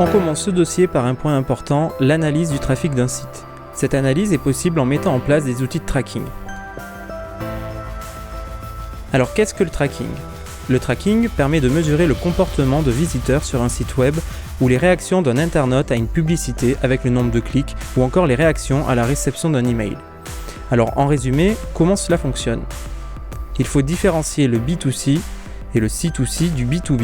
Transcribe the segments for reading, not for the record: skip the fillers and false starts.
On commence ce dossier par un point important, l'analyse du trafic d'un site. Cette analyse est possible en mettant en place des outils de tracking. Alors qu'est-ce que le tracking ? Le tracking permet de mesurer le comportement de visiteurs sur un site web ou les réactions d'un internaute à une publicité avec le nombre de clics ou encore les réactions à la réception d'un email. Alors en résumé, comment cela fonctionne ? Il faut différencier le B2C et le C2C du B2B.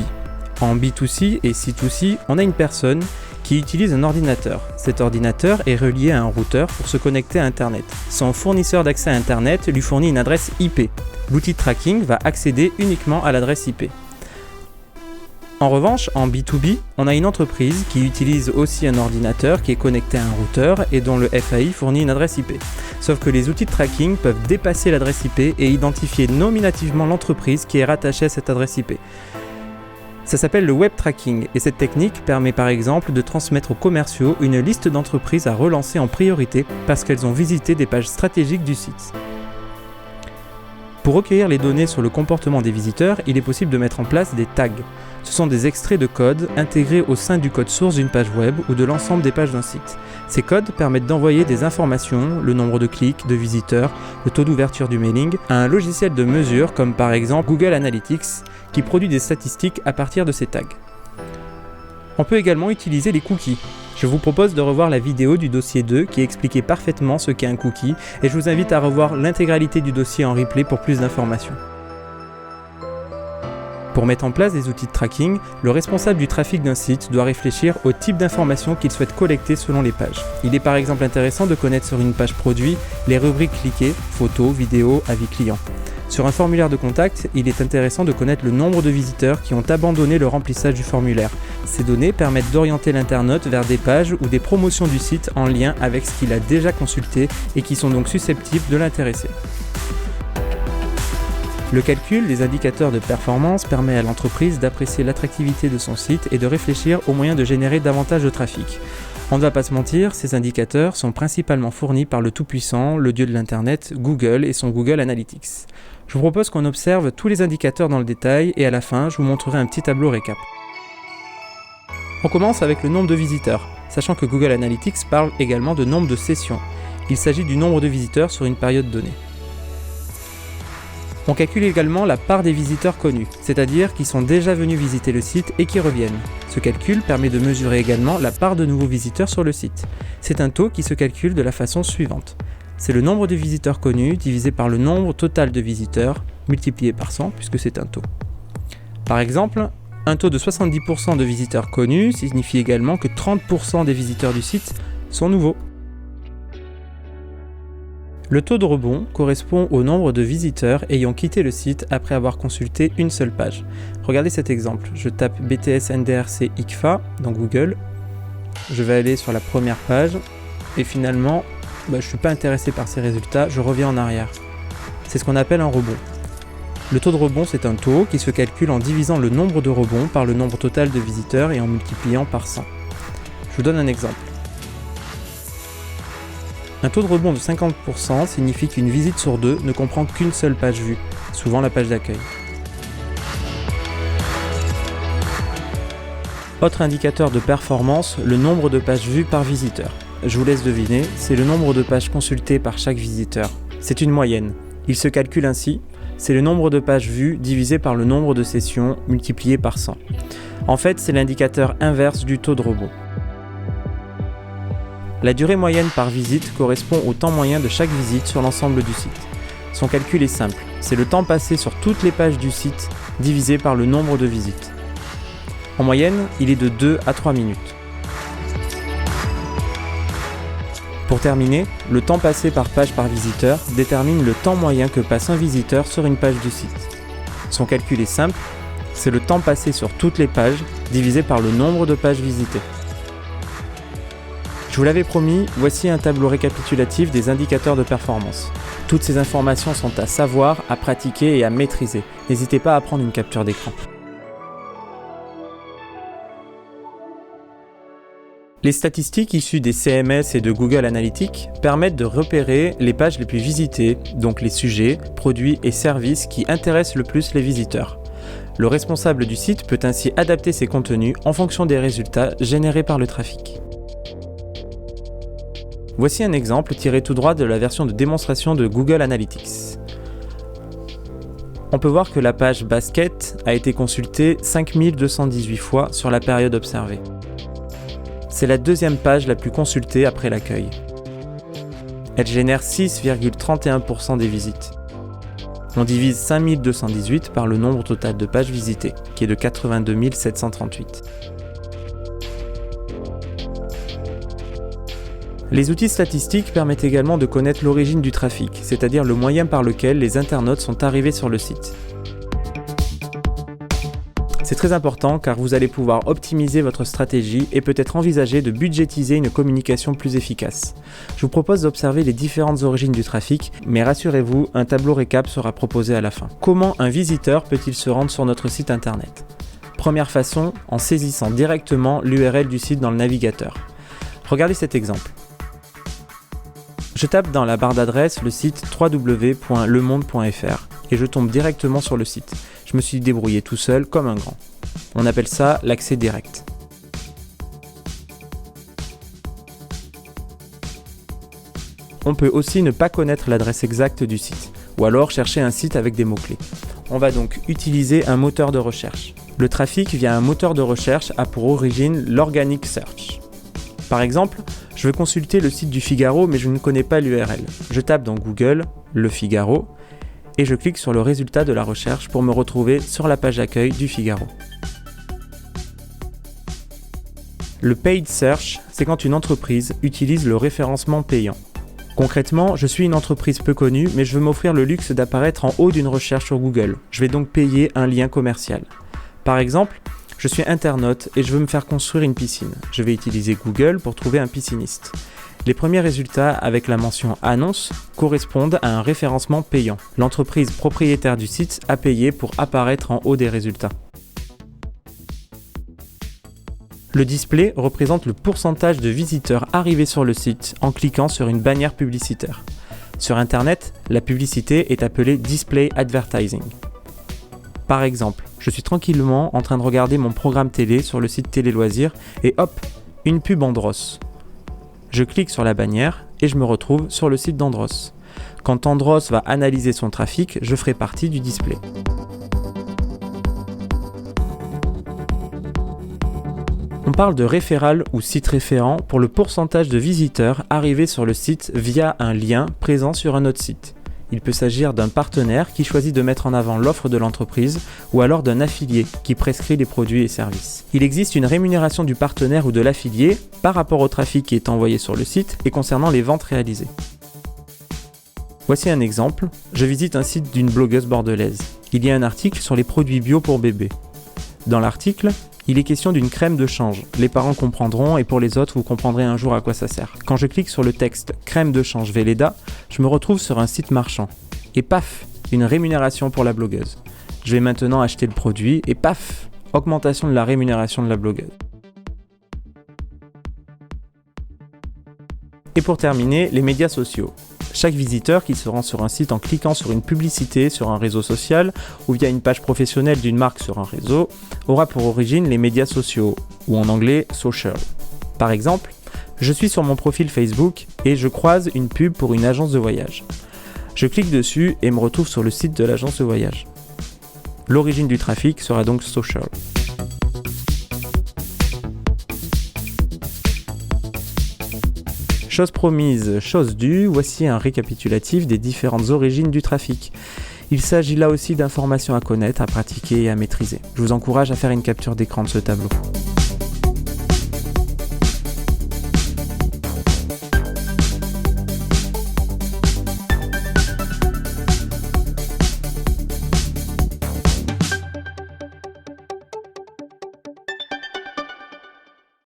En B2C et C2C, on a une personne qui utilise un ordinateur. Cet ordinateur est relié à un routeur pour se connecter à Internet. Son fournisseur d'accès à Internet lui fournit une adresse IP. L'outil de tracking va accéder uniquement à l'adresse IP. En revanche, en B2B, on a une entreprise qui utilise aussi un ordinateur qui est connecté à un routeur et dont le FAI fournit une adresse IP. Sauf que les outils de tracking peuvent dépasser l'adresse IP et identifier nominativement l'entreprise qui est rattachée à cette adresse IP. Ça s'appelle le web tracking et cette technique permet par exemple de transmettre aux commerciaux une liste d'entreprises à relancer en priorité parce qu'elles ont visité des pages stratégiques du site. Pour recueillir les données sur le comportement des visiteurs, il est possible de mettre en place des tags. Ce sont des extraits de code intégrés au sein du code source d'une page web ou de l'ensemble des pages d'un site. Ces codes permettent d'envoyer des informations, le nombre de clics, de visiteurs, le taux d'ouverture du mailing, à un logiciel de mesure comme par exemple Google Analytics qui produit des statistiques à partir de ces tags. On peut également utiliser les cookies. Je vous propose de revoir la vidéo du dossier 2 qui expliquait parfaitement ce qu'est un cookie et je vous invite à revoir l'intégralité du dossier en replay pour plus d'informations. Pour mettre en place des outils de tracking, le responsable du trafic d'un site doit réfléchir au type d'informations qu'il souhaite collecter selon les pages. Il est par exemple intéressant de connaître sur une page produit les rubriques cliquées, photos, vidéos, avis clients. Sur un formulaire de contact, il est intéressant de connaître le nombre de visiteurs qui ont abandonné le remplissage du formulaire. Ces données permettent d'orienter l'internaute vers des pages ou des promotions du site en lien avec ce qu'il a déjà consulté et qui sont donc susceptibles de l'intéresser. Le calcul des indicateurs de performance permet à l'entreprise d'apprécier l'attractivité de son site et de réfléchir aux moyens de générer davantage de trafic. On ne va pas se mentir, ces indicateurs sont principalement fournis par le tout-puissant, le dieu de l'Internet, Google et son Google Analytics. Je vous propose qu'on observe tous les indicateurs dans le détail et à la fin, je vous montrerai un petit tableau récap. On commence avec le nombre de visiteurs, sachant que Google Analytics parle également de nombre de sessions. Il s'agit du nombre de visiteurs sur une période donnée. On calcule également la part des visiteurs connus, c'est-à-dire qui sont déjà venus visiter le site et qui reviennent. Ce calcul permet de mesurer également la part de nouveaux visiteurs sur le site. C'est un taux qui se calcule de la façon suivante. C'est le nombre de visiteurs connus divisé par le nombre total de visiteurs multiplié par 100 puisque c'est un taux. Par exemple, un taux de 70% de visiteurs connus signifie également que 30% des visiteurs du site sont nouveaux. Le taux de rebond correspond au nombre de visiteurs ayant quitté le site après avoir consulté une seule page. Regardez cet exemple, je tape BTS NDRC ICFA dans Google, je vais aller sur la première page et finalement je ne suis pas intéressé par ces résultats, je reviens en arrière. C'est ce qu'on appelle un rebond. Le taux de rebond c'est un taux qui se calcule en divisant le nombre de rebonds par le nombre total de visiteurs et en multipliant par 100. Je vous donne un exemple. Un taux de rebond de 50% signifie qu'une visite sur deux ne comprend qu'une seule page vue, souvent la page d'accueil. Autre indicateur de performance, le nombre de pages vues par visiteur. Je vous laisse deviner, c'est le nombre de pages consultées par chaque visiteur. C'est une moyenne. Il se calcule ainsi, c'est le nombre de pages vues divisé par le nombre de sessions multiplié par 100. En fait, c'est l'indicateur inverse du taux de rebond. La durée moyenne par visite correspond au temps moyen de chaque visite sur l'ensemble du site. Son calcul est simple, c'est le temps passé sur toutes les pages du site divisé par le nombre de visites. En moyenne, il est de 2 à 3 minutes. Pour terminer, le temps passé par page par visiteur détermine le temps moyen que passe un visiteur sur une page du site. Son calcul est simple, c'est le temps passé sur toutes les pages divisé par le nombre de pages visitées. Je vous l'avais promis, voici un tableau récapitulatif des indicateurs de performance. Toutes ces informations sont à savoir, à pratiquer et à maîtriser. N'hésitez pas à prendre une capture d'écran. Les statistiques issues des CMS et de Google Analytics permettent de repérer les pages les plus visitées, donc les sujets, produits et services qui intéressent le plus les visiteurs. Le responsable du site peut ainsi adapter ses contenus en fonction des résultats générés par le trafic. Voici un exemple tiré tout droit de la version de démonstration de Google Analytics. On peut voir que la page basket a été consultée 5218 fois sur la période observée. C'est la deuxième page la plus consultée après l'accueil. Elle génère 6,31% des visites. On divise 5218 par le nombre total de pages visitées, qui est de 82 738. Les outils statistiques permettent également de connaître l'origine du trafic, c'est-à-dire le moyen par lequel les internautes sont arrivés sur le site. C'est très important car vous allez pouvoir optimiser votre stratégie et peut-être envisager de budgétiser une communication plus efficace. Je vous propose d'observer les différentes origines du trafic, mais rassurez-vous, un tableau récap sera proposé à la fin. Comment un visiteur peut-il se rendre sur notre site internet ? Première façon, en saisissant directement l'URL du site dans le navigateur. Regardez cet exemple. Je tape dans la barre d'adresse le site www.lemonde.fr et je tombe directement sur le site. Je me suis débrouillé tout seul comme un grand. On appelle ça l'accès direct. On peut aussi ne pas connaître l'adresse exacte du site, ou alors chercher un site avec des mots-clés. On va donc utiliser un moteur de recherche. Le trafic via un moteur de recherche a pour origine l'organic search. Par exemple, je veux consulter le site du Figaro mais je ne connais pas l'URL. Je tape dans Google « Le Figaro » et je clique sur le résultat de la recherche pour me retrouver sur la page d'accueil du Figaro. Le paid search, c'est quand une entreprise utilise le référencement payant. Concrètement, je suis une entreprise peu connue mais je veux m'offrir le luxe d'apparaître en haut d'une recherche sur Google. Je vais donc payer un lien commercial. Par exemple, je suis internaute et je veux me faire construire une piscine. Je vais utiliser Google pour trouver un pisciniste. Les premiers résultats avec la mention « Annonce » correspondent à un référencement payant. L'entreprise propriétaire du site a payé pour apparaître en haut des résultats. Le display représente le pourcentage de visiteurs arrivés sur le site en cliquant sur une bannière publicitaire. Sur Internet, la publicité est appelée « Display Advertising ». Par exemple, je suis tranquillement en train de regarder mon programme télé sur le site Télé Loisirs et hop, une pub Andros. Je clique sur la bannière et je me retrouve sur le site d'Andros. Quand Andros va analyser son trafic, je ferai partie du display. On parle de référal ou site référent pour le pourcentage de visiteurs arrivés sur le site via un lien présent sur un autre site. Il peut s'agir d'un partenaire qui choisit de mettre en avant l'offre de l'entreprise ou alors d'un affilié qui prescrit les produits et services. Il existe une rémunération du partenaire ou de l'affilié par rapport au trafic qui est envoyé sur le site et concernant les ventes réalisées. Voici un exemple. Je visite un site d'une blogueuse bordelaise. Il y a un article sur les produits bio pour bébés. Dans l'article, il est question d'une crème de change. Les parents comprendront et pour les autres, vous comprendrez un jour à quoi ça sert. Quand je clique sur le texte « crème de change Velleda », je me retrouve sur un site marchand. Et paf, une rémunération pour la blogueuse. Je vais maintenant acheter le produit et paf, augmentation de la rémunération de la blogueuse. Et pour terminer, les médias sociaux. Chaque visiteur qui se rend sur un site en cliquant sur une publicité sur un réseau social ou via une page professionnelle d'une marque sur un réseau aura pour origine les médias sociaux, ou en anglais social. Par exemple, je suis sur mon profil Facebook et je croise une pub pour une agence de voyage. Je clique dessus et me retrouve sur le site de l'agence de voyage. L'origine du trafic sera donc social. Chose promise, chose due, voici un récapitulatif des différentes origines du trafic. Il s'agit là aussi d'informations à connaître, à pratiquer et à maîtriser. Je vous encourage à faire une capture d'écran de ce tableau.